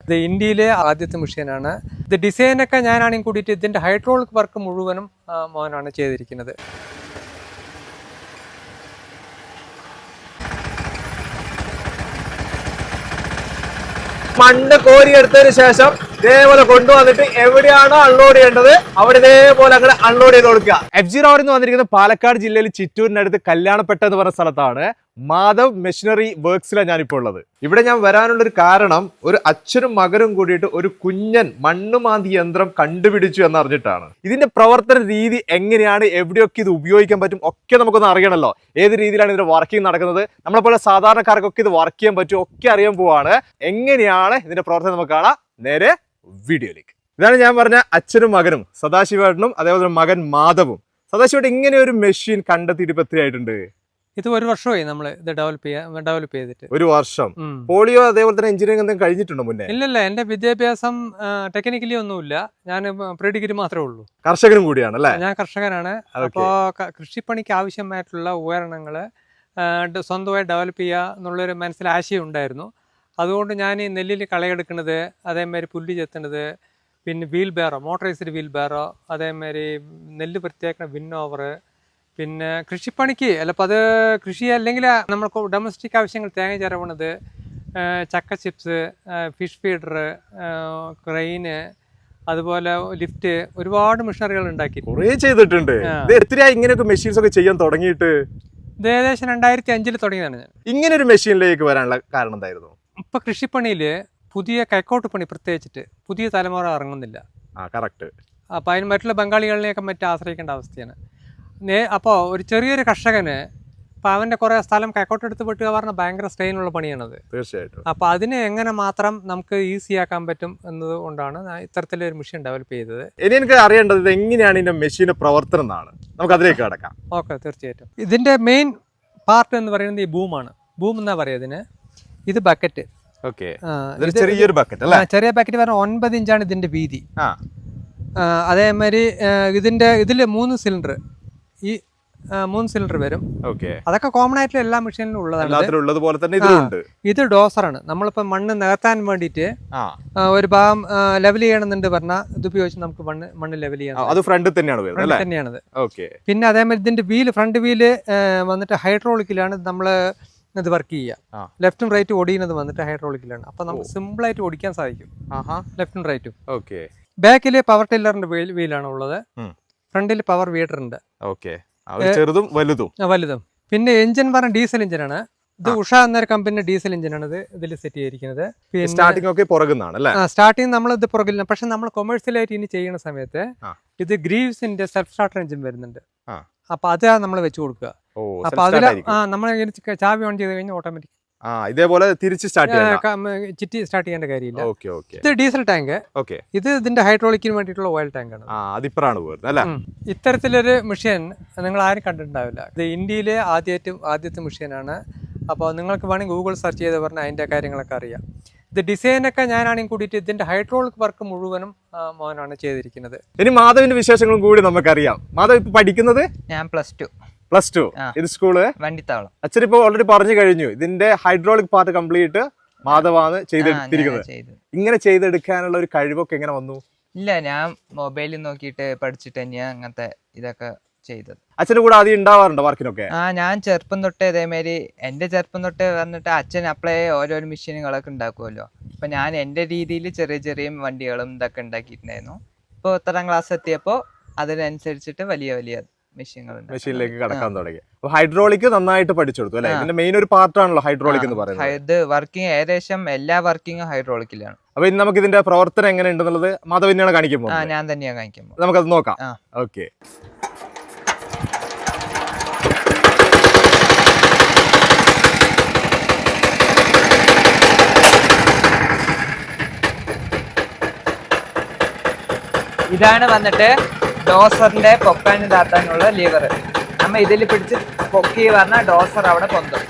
ഇത് ഇന്ത്യയിലെ ആദ്യത്തെ മെഷീനാണ്. ഇത് ഡിസൈനൊക്കെ ഞാനാണെങ്കിൽ കൂടിയിട്ട് ഇതിൻ്റെ ഹൈഡ്രോളിക് വർക്ക് മുഴുവനും മോനാണ് ചെയ്തിരിക്കുന്നത്. മണ്ണ് കോരിയെടുത്തതിന് ശേഷം ഇതേപോലെ കൊണ്ടുവന്നിട്ട് എവിടെയാണോ അൺലോഡ് ചെയ്യേണ്ടത് അവിടെ ഇതേപോലെ അങ്ങനെ അൺലോഡ് ചെയ്ത് കൊടുക്കുക. ROVER എന്ന് വന്നിരിക്കുന്നത് പാലക്കാട് ജില്ലയിൽ ചിറ്റൂരിനടുത്ത് കല്യാണപ്പെട്ട എന്ന് പറഞ്ഞ സ്ഥലത്താണ്. മാധവ് മെഷീനറി വർക്ക്സിലാണ് ഞാനിപ്പോൾ ഉള്ളത്. ഇവിടെ ഞാൻ വരാനുള്ളൊരു കാരണം ഒരു അച്ഛനും മകനും കൂടിയിട്ട് ഒരു കുഞ്ഞൻ മണ്ണുമാന്തി യന്ത്രം കണ്ടുപിടിച്ചു എന്നറിഞ്ഞിട്ടാണ്. ഇതിന്റെ പ്രവർത്തന രീതി എങ്ങനെയാണ്, എവിടെയൊക്കെ ഇത് ഉപയോഗിക്കാൻ പറ്റും ഒക്കെ നമുക്കൊന്ന് അറിയണമല്ലോ. ഏത് രീതിയിലാണ് ഇതിന്റെ വർക്കിംഗ് നടക്കുന്നത്, നമ്മളെപ്പോലെ സാധാരണക്കാർക്കൊക്കെ ഇത് വർക്ക് ചെയ്യാൻ പറ്റും ഒക്കെ അറിയാൻ പോവാണ്. എങ്ങനെയാണ് ഇതിന്റെ പ്രവർത്തനം നമുക്ക് കാണാം. നേരെ വീഡിയോയിലേക്ക്. ഇതാണ് ഞാൻ പറഞ്ഞ അച്ഛനും മകനും, സദാശിവേട്ടനും അതേപോലെ മകൻ മാധവും. സദാശിവേട്ടൻ ഇങ്ങനെ ഒരു മെഷീൻ കണ്ടെത്തിയിട്ട് ഇപ്പൊ എത്രയായിട്ടുണ്ട്? ഇത് 1 വർഷമായി നമ്മൾ ഇത് ഡെവലപ്പ് ചെയ്തിട്ട്. 1 വർഷം. പോളിയോ അതേപോലെ തന്നെ എഞ്ചിനീയറിംഗ് എന്തെങ്കിലും കഴിഞ്ഞിട്ടുണ്ടോ മുന്നേ? ഇല്ലല്ല, എന്റെ വിദ്യാഭ്യാസം ടെക്നിക്കലി ഒന്നുമില്ല. ഞാൻ പ്രീ ഡിഗ്രി മാത്രമേ ഉള്ളൂ. കർഷകനും കൂടിയാണ് അല്ലേ? ഞാൻ കർഷകനാണ്. അപ്പോ കൃഷിപ്പണിക്ക് ആവശ്യമായിട്ടുള്ള ഉപകരണങ്ങള് സ്വന്തമായി ഡെവലപ്പ് ചെയ്യുക എന്നുള്ളൊരു മനസ്സിൽ ആശയം ഉണ്ടായിരുന്നു. അതുകൊണ്ട് ഞാൻ ഈ നെല്ലിൽ കളയെടുക്കുന്നത്, അതേമാതിരി പുല്ല് ചെത്തുന്നത്, പിന്നെ വീൽ ബെയറോ, മോട്ടറൈസ്ഡ് വീൽ ബെയറോ, അതേമാതിരി നെല്ല് വൃത്തിയാക്കുന്ന വിന്നോവർ, പിന്നെ കൃഷിപ്പണിക്ക് അല്ലപ്പോൾ അത് കൃഷി അല്ലെങ്കിൽ നമ്മൾക്ക് ഡൊമസ്റ്റിക് ആവശ്യങ്ങൾ തേങ്ങ ചിരവണത്, ചക്ക ചിപ്സ്, ഫിഷ് ഫീഡർ, ക്രെയിന്, അതുപോലെ ലിഫ്റ്റ്, ഒരുപാട് മെഷീനറികൾ ഉണ്ടാക്കി ചെയ്തിട്ടുണ്ട്. ഇങ്ങനെയൊക്കെ മെഷീൻസ് ഒക്കെ ചെയ്യാൻ തുടങ്ങിയിട്ട് ഇത് ഏകദേശം 2005 തുടങ്ങിയതാണ് ഞാൻ. ഇങ്ങനെ ഒരു മെഷീനിലേക്ക് വരാനുള്ള കാരണം എന്തായിരുന്നു? ഇപ്പൊ കൃഷിപ്പണിയിൽ പുതിയ കൈക്കോട്ട് പണി പ്രത്യേകിച്ചിട്ട് പുതിയ തലമുറ ഇറങ്ങുന്നില്ല. അപ്പൊ അതിന് മറ്റുള്ള ബംഗാളികളിനെയൊക്കെ ആശ്രയിക്കേണ്ട അവസ്ഥയാണ്. അപ്പോൾ ഒരു ചെറിയൊരു കർഷകന് അപ്പോൾ അവൻ്റെ കുറേ സ്ഥലം കൈക്കോട്ടെടുത്ത് വെട്ടുക പറഞ്ഞാൽ ഭയങ്കര സ്ട്രെയിനുള്ള പണിയാണത്. തീർച്ചയായിട്ടും. അപ്പോൾ അതിനെ എങ്ങനെ മാത്രം നമുക്ക് ഈസി ആക്കാൻ പറ്റും എന്നത് കൊണ്ടാണ് ഇത്തരത്തിലൊരു മെഷീൻ ഡെവലപ്പ് ചെയ്തത്. ഇനി എനിക്ക് അറിയേണ്ടത് ഇത് എങ്ങനെയാണ് ഇതിന്റെ മെഷീന്റെ പ്രവർത്തനം എന്നാണ്. നമുക്ക് അതിലേക്ക് കടക്കാം. ഓക്കെ, തീർച്ചയായിട്ടും. ഇതിന്റെ മെയിൻ പാർട്ട് എന്ന് പറയുന്നത് ഈ ബൂമാണ്. ബൂം എന്നാ പറയുക ഇതിന്. ഇത് ബക്കറ്റ്. ചെറിയൊരു ബക്കറ്റ് അല്ലേ? ചെറിയ ബക്കറ്റ് പറഞ്ഞാൽ 9 ഇഞ്ചാണ് ഇതിന്റെ വീതി. അതേമാതിരി ഇതിൽ 3 സിലിണ്ടർ, ഈ 3 സിലിണ്ടർ വരും. അതൊക്കെ കോമൺ ആയിട്ടുള്ള എല്ലാ മെഷീനിലും ഉള്ളതാണ്. ഇത് ഡോസറാണ്. നമ്മളിപ്പോ മണ്ണ് നികത്താൻ വേണ്ടിയിട്ട് ഒരു ഭാഗം ലെവൽ ചെയ്യണമെന്നുണ്ട് പറഞ്ഞാൽ ഇത് ഉപയോഗിച്ച് നമുക്ക് മണ്ണ് ലെവൽ ചെയ്യാം. അത് ഫ്രണ്ട് തന്നെയാണത്. പിന്നെ അതേമാതിരി ഇതിന്റെ വീല്, ഫ്രണ്ട് വീല് വന്നിട്ട് ഹൈഡ്രോളിക്കിലാണ് നമ്മൾ ഇത് വർക്ക് ചെയ്യുക. ലെഫ്റ്റും റൈറ്റും ഓടിയുന്നത് വന്നിട്ട് ഹൈഡ്രോളിക്കിലാണ്. അപ്പൊ നമുക്ക് സിമ്പിൾ ആയിട്ട് ഓടിക്കാൻ സാധിക്കും ലെഫ്റ്റും റൈറ്റും. ബാക്കില് പവർ ടില്ലറിന്റെ വീലാണ് ഉള്ളത്. ഫ്രണ്ടിൽ പവർ വീഡർ ഉണ്ട്. ചെറുതും വലുതും. പിന്നെ എഞ്ചിൻ പറഞ്ഞ ഡീസൽ എഞ്ചിനാണ്. ഇത് ഉഷ എന്നൊരു കമ്പനി ഡീസൽ എഞ്ചിനാണ് ഇതിൽ സെറ്റ് ചെയ്തിരിക്കുന്നത്. സ്റ്റാർട്ടിങ് നമ്മൾ ഇത് പുറകില്ല. പക്ഷെ നമ്മൾ കൊമേഴ്സ്യലായിട്ട് ഇനി ചെയ്യുന്ന സമയത്ത് ഇത് ഗ്രീവ്സിന്റെ സെൽഫ് സ്റ്റാർട്ടർ എഞ്ചിൻ വരുന്നുണ്ട്. അപ്പൊ അതാണ് നമ്മൾ വെച്ച് കൊടുക്കുക. അപ്പൊ അതില് നമ്മൾ ചാവി ഓൺ ചെയ്ത് കഴിഞ്ഞാൽ ഓട്ടോമാറ്റിക് ഇതേപോലെ തിരിച്ച് ചിറ്റി സ്റ്റാർട്ട് ചെയ്യേണ്ട കാര്യമില്ല. ഇത് ഡീസൽ ടാങ്ക്. ഇത് ഇതിന്റെ ഹൈഡ്രോളിക്കിന് വേണ്ടിയിട്ടുള്ള ഓയിൽ ടാങ്ക് ആണ്. ഇത്തരത്തിലൊരു മെഷീൻ നിങ്ങൾ ആരും കണ്ടിട്ടുണ്ടാവില്ല. ഇത് ഇന്ത്യയിലെ ആദ്യത്തെ മെഷീനാണ്. അപ്പോൾ നിങ്ങൾക്ക് വേണമെങ്കിൽ ഗൂഗിൾ സെർച്ച് ചെയ്ത് പറഞ്ഞാൽ അതിന്റെ കാര്യങ്ങളൊക്കെ അറിയാം. ഇത് ഡിസൈനൊക്കെ ഞാനാണെങ്കിൽ കൂടിയിട്ട് ഇതിന്റെ ഹൈഡ്രോളിക് വർക്ക് മുഴുവനും മോനാണ് ചെയ്തിരിക്കുന്നത്. ഇനി മാധവിന്റെ വിശേഷങ്ങളും കൂടി നമുക്കറിയാം. മാധവ് ഇപ്പൊ പഠിക്കുന്നത്? ഞാൻ +2. ഇത് സ്കൂള് വണ്ടിത്താവളം. അച്ഛൻ ഇപ്പൊ ഓൾറെഡി പറഞ്ഞു കഴിഞ്ഞു. ഇതിന്റെ ഹൈഡ്രോളിക് പാർട്ട് കംപ്ലീറ്റ് മാധവാണ് ചെയ്തെടുത്തിരിക്കുന്നത്. ഇങ്ങനെ ചെയ്തെടുക്കാനുള്ള ഒരു കഴിവൊക്കെ എങ്ങനെ വന്നു? ഇല്ല, ഞാൻ മൊബൈലിൽ നോക്കിയിട്ട് പഠിച്ചിട്ട് തന്നെയാ അങ്ങനത്തെ ഇതൊക്കെ ചെയ്തത്. അച്ഛന്റെ കൂടെ ആദ്യം ഉണ്ടാവാറുണ്ടോ വർക്കിനൊക്കെ? ഞാൻ ചെറുപ്പം തൊട്ടേ ഇതേമാതിരി എന്റെ ചെറുപ്പം തൊട്ടേ വന്നിട്ട് അച്ഛൻ അപ്പളേ ഓരോരോ മെഷീനുകളൊക്കെ ഉണ്ടാക്കുമല്ലോ. അപ്പൊ ഞാൻ എന്റെ രീതിയിൽ ചെറിയ ചെറിയ വണ്ടികളും ഇതൊക്കെ ഉണ്ടാക്കിയിട്ടുണ്ടായിരുന്നു. ഇപ്പൊ 3ാം ക്ലാസ് എത്തിയപ്പോ അതിനനുസരിച്ചിട്ട് വലിയ വലിയ മെഷീനിലേക്ക് കടക്കാൻ തുടങ്ങി. ഹൈഡ്രോളിക് നന്നായിട്ട് പഠിച്ചെടുത്തു അല്ലെ? ഇതിന്റെ മെയിൻ ഒരു പാർട്ടാണല്ലോ ഹൈഡ്രോളിക് എന്ന് പറയുന്നത്. ഇത് വർക്കിംഗ് ഏകദേശം എല്ലാ വർക്കിംഗും ഹൈഡ്രോളിക്കിലാണ്. അപ്പൊ ഇനി നമുക്ക് ഇതിന്റെ പ്രവർത്തനം എങ്ങനെ ഉണ്ടെന്നുള്ളത് മാധവ് തന്നെയാണ് കാണിക്കുമ്പോൾ? ഞാൻ തന്നെയാണ് കാണിക്കുമ്പോൾ. നമുക്കത് നോക്കാം. ഓക്കെ. ഇതാണ് വന്നിട്ട് ഡോസറിന്റെ പൊക്കാനും താത്താനുള്ള ലീവർ. നമ്മ ഇതിൽ പിടിച്ച് പൊക്കി പറഞ്ഞാൽ ഡോസർ അവിടെ പൊന്തും.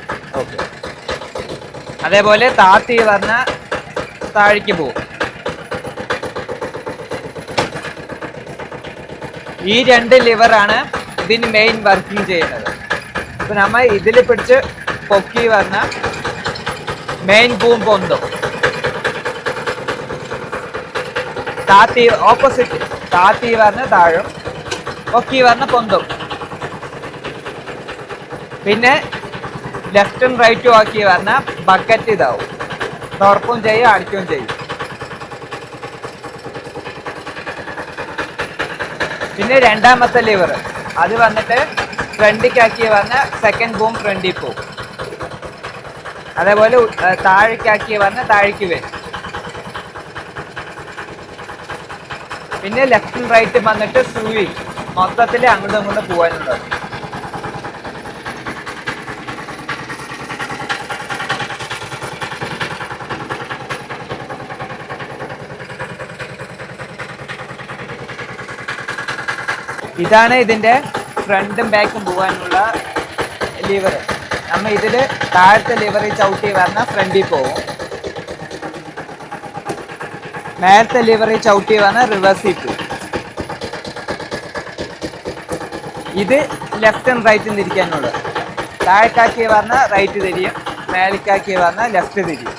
അതേപോലെ താത്തി പറഞ്ഞാൽ താഴേക്ക് പോവും. ഈ 2 ലിവറാണ് ഇതിന് മെയിൻ വർക്കിംഗ് ചെയ്യുന്നത്. അപ്പൊ നമ്മ ഇതിൽ പിടിച്ച് പൊക്കി പറഞ്ഞാൽ മെയിൻ ബൂം പൊന്തും. താത്തി ഓപ്പോസിറ്റ്, താത്തി പറഞ്ഞ താഴും, പൊക്കി പറഞ്ഞ പൊന്തും. പിന്നെ ലെഫ്റ്റും റൈറ്റും ആക്കി പറഞ്ഞാൽ ബക്കറ്റ് ഇതാവും, തുറക്കും ചെയ്യും അടിക്കുകയും ചെയ്യും. പിന്നെ രണ്ടാമത്തെ ലിവർ അത് വന്നിട്ട് ഫ്രണ്ടിക്കാക്കി പറഞ്ഞാൽ സെക്കൻഡ് ബൂം ഫ്രണ്ടിൽ പോവും. അതേപോലെ താഴേക്കാക്കി പറഞ്ഞാൽ താഴേക്ക് വരും. പിന്നെ ലെഫ്റ്റും റൈറ്റും വന്നിട്ട് സൂയി മൊത്തത്തിൽ അങ്ങോട്ടും ഇങ്ങോട്ടും പോകാനുണ്ടാവും. ഇതാണ് ഇതിൻ്റെ ഫ്രണ്ടും ബാക്കും പോകാനുള്ള ലിവർ. നമ്മൾ ഇതിൽ താഴത്തെ ലിവർ ചവിട്ടി പറഞ്ഞാൽ ഫ്രണ്ടിൽ പോവും, മേലത്തെ ലിവർ ചവിട്ടി പറഞ്ഞാൽ റിവേഴ്സിൽ പോവും. ഇത് ലെഫ്റ്റും റൈറ്റും തിരിക്കാനുള്ളത്. താഴേക്കാക്കി പറഞ്ഞാൽ റൈറ്റ് തിരിയും, മേലേക്കാക്കി പറഞ്ഞാൽ ലെഫ്റ്റ് തിരിയും.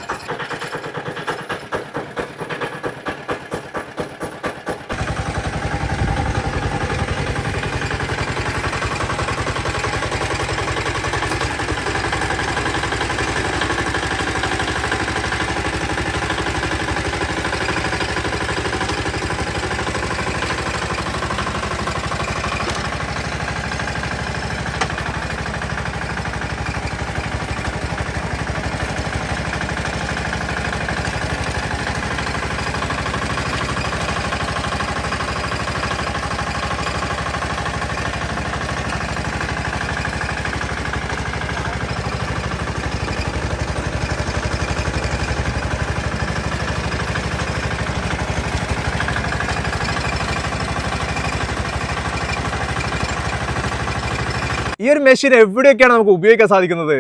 ഈ ഒരു മെഷീൻ എവിടെയൊക്കെയാണ് നമുക്ക് ഉപയോഗിക്കാൻ സാധിക്കുന്നത്?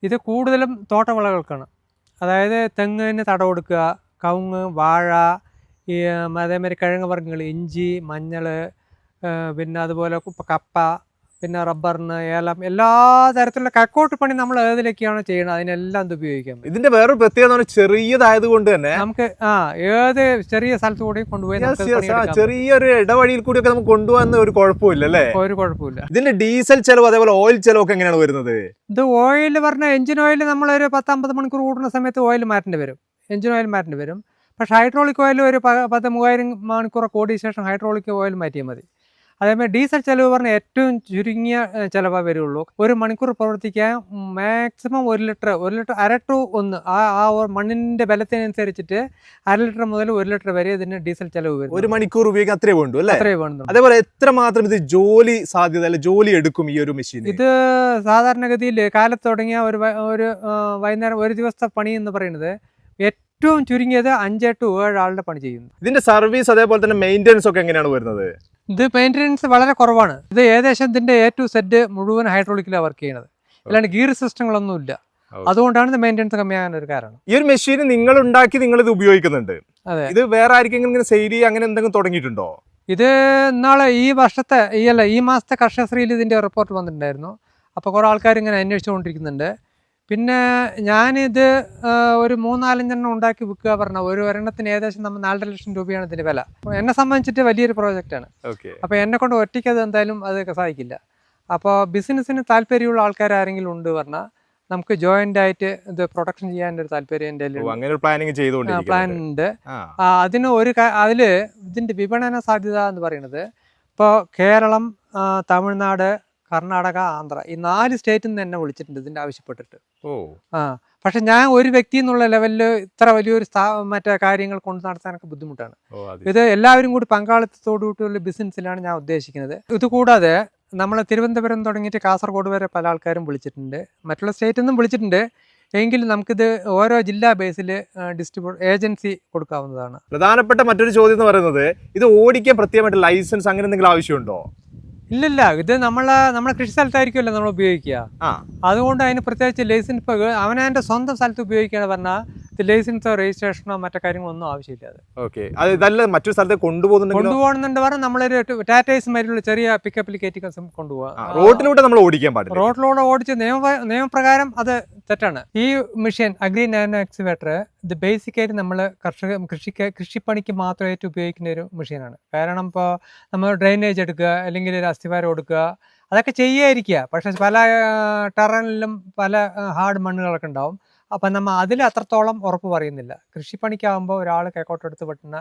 ഇത് കൂടുതലും തോട്ടവിളകൾക്കാണ്. അതായത് തെങ്ങിന് തട കൊടുക്കുക, കവുങ്ങ്, വാഴ, ഈ അതേമാതിരി കിഴങ്ങ് വർഗ്ഗങ്ങൾ, ഇഞ്ചി, മഞ്ഞൾ, പിന്നെ അതുപോലെ കപ്പ, പിന്നെ റബ്ബറിന്, ഏലം, എല്ലാ തരത്തിലുള്ള കക്കോട്ട് പണി നമ്മൾ ഏതിലൊക്കെയാണ് ചെയ്യുന്നത് അതിനെല്ലാം ഇത് ഉപയോഗിക്കാം. ഇതിന്റെ വേറൊരു പ്രത്യേകത ചെറിയതായത് കൊണ്ട് തന്നെ നമുക്ക് ഏത് ചെറിയ സ്ഥലത്ത് കൂടി കൊണ്ടുപോയി ചെറിയൊരു ഇടവഴിയിൽ കൂടി ഒക്കെ നമുക്ക് കൊണ്ടുപോകുന്ന ഒരു കുഴപ്പമില്ല അല്ലേ? ഒരു കുഴപ്പമില്ല. ഇതിന്റെ ഡീസൽ ചെലവ് അതേപോലെ ഓയിൽ ചെലവൊക്കെ എങ്ങനെയാണ് വരുന്നത്? ഇത് ഓയിൽ പറഞ്ഞാൽ എഞ്ചിൻ ഓയിൽ നമ്മളൊരു 10-50 മണിക്കൂർ കൂടുന്ന സമയത്ത് ഓയിൽ മാറ്റേണ്ടി വരും, എഞ്ചിൻ ഓയിൽ മാറ്റേണ്ടി വരും. പക്ഷേ ഹൈഡ്രോളിക് ഓയിൽ ഒരു 10-3000 മണിക്കൂർ ഓടിയ ശേഷം ഹൈഡ്രോളിക് ഓയിൽ മാറ്റിയാൽ മതി. അതേമാതിരി ഡീസൽ ചിലവ് പറഞ്ഞാൽ ഏറ്റവും ചുരുങ്ങിയ ചിലവേ വരുള്ളൂ. ഒരു മണിക്കൂർ പ്രവർത്തിക്കാൻ മാക്സിമം 1 ലിറ്റർ 1.5 ടു 1 ആ മണ്ണിൻ്റെ ബലത്തിനനുസരിച്ചിട്ട് 1/2 ലിറ്റർ മുതൽ 1 ലിറ്റർ വരെ ഇതിന് ഡീസൽ ചിലവ് വരും. ഒരു മണിക്കൂർ ഉപയോഗിക്കാൻ അത്രേ വേണ്ടു അല്ലേ? അത്രേ വേണ്ടു. അതേപോലെ എത്രമാത്രം ഇത് ജോലി സാധ്യത അല്ലെ ജോലി എടുക്കും ഈ ഒരു മെഷീൻ? ഇത് സാധാരണഗതിയിൽ കാലത്ത് തുടങ്ങിയ ഒരു വൈകുന്നേരം ഒരു ദിവസത്തെ പണി എന്ന് പറയുന്നത് ഏറ്റവും ചുരുങ്ങിയത് 5 to 7 ആളുടെ പണി ചെയ്യുന്നു. ഇതിന്റെ സർവീസ് അതേപോലെ തന്നെ മെയിൻ്റെനൻസ് ഒക്കെ എങ്ങനെയാണ് വരുന്നത്? ഇത് മെയിൻ്റെനൻസ് വളരെ കുറവാണ്. ഇത് ഏകദേശം ഇതിൻ്റെ A to Z മുഴുവൻ ഹൈഡ്രോളിക്കിലാണ് വർക്ക് ചെയ്യുന്നത്, അല്ലാണ്ട് ഗിയർ സിസ്റ്റങ്ങളൊന്നുമില്ല. അതുകൊണ്ടാണ് ഇത് മെയിൻ്റെനൻസ് കമ്മിയാകാൻ ഒരു കാരണം. ഈ ഒരു മെഷീൻ നിങ്ങൾ ഉണ്ടാക്കി നിങ്ങൾ ഇത് ഉപയോഗിക്കുന്നുണ്ട്. അതെ. ഇത് വേറെ ആർക്കെങ്കിലും ഇങ്ങനെ സെയിൽ ചെയ്യുക അങ്ങനെ എന്തെങ്കിലും തുടങ്ങിയിട്ടുണ്ടോ? ഇത് നാളെ ഈ മാസത്തെ കർഷകശ്രീയിൽ ഇതിൻ്റെ റിപ്പോർട്ട് വന്നിട്ടുണ്ടായിരുന്നു. അപ്പോൾ കുറേ ആൾക്കാർ ഇങ്ങനെ അന്വേഷിച്ചുകൊണ്ടിരിക്കുന്നുണ്ട്. പിന്നെ ഞാനിത് ഒരു 3-4 ഉണ്ടാക്കി വിൽക്കുക പറഞ്ഞാൽ ഒരെണ്ണത്തിന് ഏകദേശം നമ്മൾ 4.5 ലക്ഷം രൂപയാണ് ഇതിൻ്റെ വില. എന്നെ സംബന്ധിച്ചിട്ട് വലിയൊരു പ്രോജക്റ്റാണ്. അപ്പോൾ എന്നെ കൊണ്ട് ഒറ്റയ്ക്ക് അത് എന്തായാലും അത് സാധിക്കില്ല. അപ്പോൾ ബിസിനസ്സിന് താല്പര്യമുള്ള ആൾക്കാർ ആരെങ്കിലും ഉണ്ട് പറഞ്ഞാൽ നമുക്ക് ജോയിന്റ് ആയിട്ട് ഇത് പ്രൊഡക്ഷൻ ചെയ്യാൻ ഒരു താല്പര്യം എൻ്റെ പ്ലാൻ ഉണ്ട്. അതിൽ ഇതിൻ്റെ വിപണന സാധ്യത എന്ന് പറയുന്നത് ഇപ്പോൾ കേരളം, തമിഴ്നാട്, കർണാടക, ആന്ധ്ര ഈ 4 സ്റ്റേറ്റിൽ നിന്ന് എന്നെ വിളിച്ചിട്ടുണ്ട് ഇതിൻ്റെ ആവശ്യപ്പെട്ടിട്ട്. പക്ഷെ ഞാൻ ഒരു വ്യക്തി എന്നുള്ള ലെവലിൽ ഇത്ര വലിയൊരു മറ്റേ കാര്യങ്ങൾ കൊണ്ട് നടത്താനൊക്കെ ബുദ്ധിമുട്ടാണ്. ഇത് എല്ലാവരും കൂടി പങ്കാളിത്തത്തോടു കൂടിയുള്ള ബിസിനസ്സിലാണ് ഞാൻ ഉദ്ദേശിക്കുന്നത്. ഇതുകൂടാതെ നമ്മൾ തിരുവനന്തപുരം തുടങ്ങിയിട്ട് കാസർഗോഡ് വരെ പല ആൾക്കാരും വിളിച്ചിട്ടുണ്ട്, മറ്റുള്ള സ്റ്റേറ്റിൽ നിന്നും വിളിച്ചിട്ടുണ്ട്. എങ്കിൽ നമുക്കിത് ഓരോ ജില്ലാ ബേസിൽ ഏജൻസി കൊടുക്കാവുന്നതാണ്. പ്രധാനപ്പെട്ട മറ്റൊരു ചോദ്യം എന്ന് പറയുന്നത് ഇത് ഓടിക്കാൻ പ്രത്യേകമായിട്ട് ലൈസൻസ് അങ്ങനെ എന്തെങ്കിലും ആവശ്യമുണ്ടോ? ഇല്ലില്ല, ഇത് നമ്മളെ കൃഷി സ്ഥലത്തായിരിക്കുമല്ലോ നമ്മൾ ഉപയോഗിക്കുക. അതുകൊണ്ട് അതിന് പ്രത്യേകിച്ച് ലൈസൻസ് ഇപ്പോൾ അവനവൻ്റെ സ്വന്തം സ്ഥലത്ത് ഉപയോഗിക്കുകയാണ് പറഞ്ഞാൽ ഇത് ലൈസൻസോ രജിസ്ട്രേഷനോ മറ്റു കാര്യങ്ങളൊന്നും ആവശ്യമില്ല. അത് ഓക്കെ. അത് ഇതല്ല മറ്റൊരു സ്ഥലത്ത് കൊണ്ടുപോകണമെന്നുണ്ട് പറഞ്ഞാൽ നമ്മളൊരു ടാറ്റേസ് മാതിരിയുള്ള ചെറിയ പിക്കപ്പിൽ കയറ്റി കൊണ്ടുപോകാം. റോഡിലൂടെ നമ്മൾ ഓടിക്കാൻ പാടില്ല. റോഡിലൂടെ ഓടിച്ച് നിയമപ്രകാരം അത് തെറ്റാണ്. ഈ മെഷീൻ അഗ്രി നാനോ എക്സ്കവേറ്റർ ഇത് ബേസിക്കായിട്ട് നമ്മൾ കൃഷിപ്പണിക്ക് മാത്രമായിട്ട് ഉപയോഗിക്കുന്ന ഒരു മെഷീനാണ്. കാരണം ഇപ്പോൾ നമ്മൾ ഡ്രെയിനേജ് എടുക്കുക, അല്ലെങ്കിൽ ഒരു അസ്ഥിവാരം കൊടുക്കുക, അതൊക്കെ ചെയ്യാതിരിക്കുക. പക്ഷെ പല ടെറനിലും പല ഹാർഡ് മണ്ണുകളൊക്കെ ഉണ്ടാവും. അപ്പം നമ്മൾ അതിൽ അത്രത്തോളം ഉറപ്പ് പറയുന്നില്ല. കൃഷിപ്പണിക്കാകുമ്പോൾ ഒരാൾ കൈക്കോട്ടെടുത്ത് വെട്ടുന്ന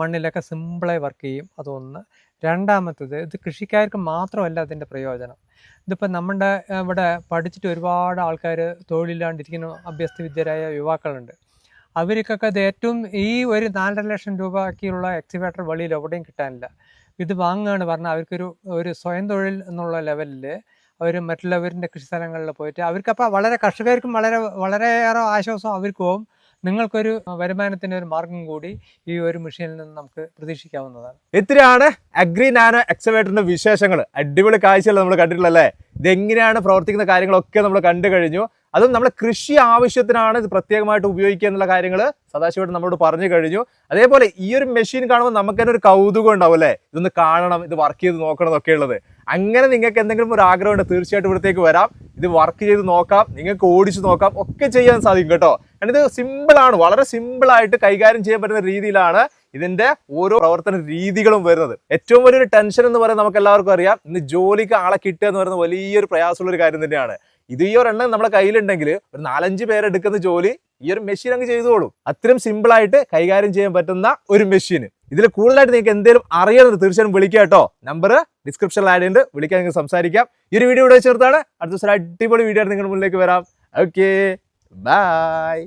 മണ്ണിലൊക്കെ സിമ്പിളായി വർക്ക് ചെയ്യും. അതൊന്ന്. രണ്ടാമത്തത്, ഇത് കൃഷിക്കാർക്ക് മാത്രമല്ല അതിൻ്റെ പ്രയോജനം. ഇതിപ്പോൾ നമ്മുടെ ഇവിടെ പഠിച്ചിട്ട് ഒരുപാട് ആൾക്കാർ തൊഴിലില്ലാണ്ടിരിക്കുന്ന അഭ്യസ്തവിദ്യരായ യുവാക്കളുണ്ട്. അവർക്കൊക്കെ ഇത് ഏറ്റവും ഈ ഒരു 4.5 ലക്ഷം രൂപയ്ക്കുള്ള എക്സിവേറ്റർ വെളിയിൽ എവിടെയും കിട്ടാനില്ല. ഇത് വാങ്ങുകയാണ് പറഞ്ഞാൽ അവർക്കൊരു സ്വയം തൊഴിൽ എന്നുള്ള ലെവലിൽ അവർ മറ്റുള്ളവരുടെ കൃഷിസ്ഥലങ്ങളിൽ പോയിട്ട് അവർക്കപ്പോൾ വളരെ കർഷകർക്കും വളരെയേറെ ആശ്വാസം അവർക്കും നിങ്ങൾക്കൊരു വരുമാനത്തിന് ഒരു മാർഗം കൂടി ഈ ഒരു മെഷീനിൽ നിന്ന് നമുക്ക് പ്രതീക്ഷിക്കാവുന്നതാണ്. ഇത്രയാണ് അഗ്രി നാനോ എക്സ്കവേറ്ററിന്റെ വിശേഷങ്ങൾ. അടിപൊളി കാഴ്ചകൾ നമ്മൾ കണ്ടിട്ടുള്ളല്ലേ. ഇതെങ്ങനെയാണ് പ്രവർത്തിക്കുന്ന കാര്യങ്ങളൊക്കെ നമ്മൾ കണ്ടു കഴിഞ്ഞു. അതും നമ്മുടെ കൃഷി ആവശ്യത്തിനാണ് ഇത് പ്രത്യേകമായിട്ട് ഉപയോഗിക്കുക എന്നുള്ള കാര്യങ്ങൾ സദാശിവൻ നമ്മളോട് പറഞ്ഞു കഴിഞ്ഞു. അതേപോലെ ഈ ഒരു മെഷീൻ കാണുമ്പോൾ നമുക്ക് തന്നെ ഒരു കൗതുകം ഉണ്ടാവും അല്ലേ, ഇതൊന്ന് കാണണം, ഇത് വർക്ക് ചെയ്ത് നോക്കണം എന്നൊക്കെ ഉള്ളത്. അങ്ങനെ നിങ്ങൾക്ക് എന്തെങ്കിലും ഒരു ആഗ്രഹം ഉണ്ട്, തീർച്ചയായിട്ടും ഇവിടത്തേക്ക് വരാം, ഇത് വർക്ക് ചെയ്ത് നോക്കാം, നിങ്ങൾക്ക് ഓടിച്ച് നോക്കാം, ഒക്കെ ചെയ്യാൻ സാധിക്കും കേട്ടോ. കാരണം ഇത് സിമ്പിളാണ്, വളരെ സിമ്പിളായിട്ട് കൈകാര്യം ചെയ്യാൻ പറ്റുന്ന രീതിയിലാണ് ഇതിന്റെ ഓരോ പ്രവർത്തന രീതികളും വരുന്നത്. ഏറ്റവും വലിയൊരു ടെൻഷൻ എന്ന് പറയുന്നത് നമുക്ക് എല്ലാവർക്കും അറിയാം, ഇന്ന് ജോലിക്ക് ആളെ കിട്ടുക എന്ന് പറയുന്നത് വലിയൊരു പ്രയാസമുള്ള ഒരു കാര്യം തന്നെയാണ്. ഇത് ഈ ഒരെണ്ണം നമ്മുടെ കയ്യിലുണ്ടെങ്കിൽ ഒരു 4-5 പേരെടുക്കുന്ന ജോലി ഈ ഒരു മെഷീൻ അങ്ങ് ചെയ്തോളും. അത്രയും സിമ്പിളായിട്ട് കൈകാര്യം ചെയ്യാൻ പറ്റുന്ന ഒരു മെഷീൻ. ഇതിൽ കൂടുതലായിട്ട് നിങ്ങൾക്ക് എന്തെങ്കിലും അറിയാമെന്ന് തീർച്ചയായും വിളിക്കുക കേട്ടോ. നമ്പർ ഡിസ്ക്രിപ്ഷനിൽ ആഡ് ചെയ്യുന്നുണ്ട്, വിളിക്കാൻ നിങ്ങൾക്ക് സംസാരിക്കാം. ഈ ഒരു വീഡിയോ ഇവിടെ ചേർത്താണ്. അടുത്ത ദിവസം അടിപൊളി വീഡിയോ നിങ്ങളുടെ മുന്നിലേക്ക് വരാം. Okay, by.